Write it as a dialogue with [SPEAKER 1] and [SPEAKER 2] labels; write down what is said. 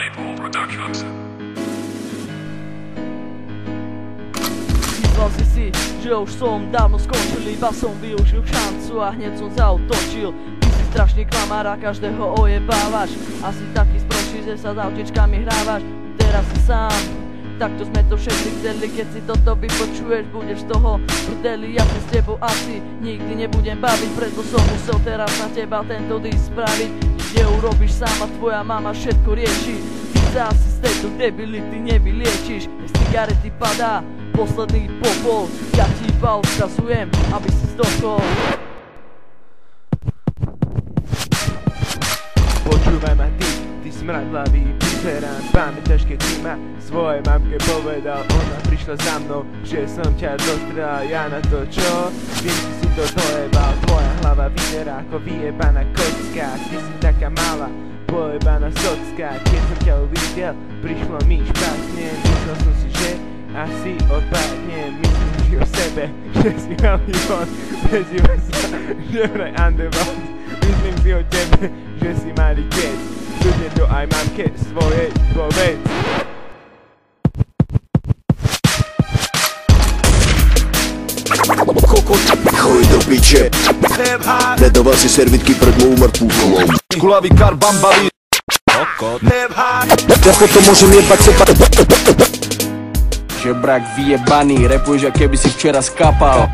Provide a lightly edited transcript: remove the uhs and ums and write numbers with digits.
[SPEAKER 1] Volleyball Productions.
[SPEAKER 2] Myslel si, že už som dávno skončil, iba som využil šancu a hneď som zautočil. Ty si strašný klamár a každého ojebávaš. Asi taký sprostý, že sa s autičkami hrávaš. Teraz si sám, takto sme to všetci chceli. Keď si toto vypočuješ, budeš z toho prdeli. Ja sa s tebou asi nikdy nebudem baviť, preto som musel teraz na teba tento diss spraviť. Kde urobíš sám a tvoja mama všetko rieši. Ty sa asi z tejto debility nevyliečíš. Bez cigarety padá posledný popol. Ja ti iba odkazujem, aby si zdochol.
[SPEAKER 3] Počúvaj ma ty smradlavý pizerán. Pamätáš, keď si ma svojej mamke povedal, ona prišla za mnou, že som ťa dostrel. Ja na to čo? Viem, si to dojebal. Tvoja hlava vyzerá ako vyjebaná kocka. Ty si taká malá, pojebaná socka. Keď som ťa uvidel, prišlo mi špatne. Myslel som si, že asi odpadnem. Myslím si o sebe, že si veľmi von. Prezývaj sa, že vraj underground. Myslím si o tebe, že si malý kec. Ľudne to aj mamke svojej povedz.
[SPEAKER 4] Choj do piče. Nedoval si servitky pred mou mŕtvú kolou. Kulavý kar bambali. Ja potom môžem jebať sepa.
[SPEAKER 5] Žebrak vyjebaný, repuješ, ak keby si včera skapal.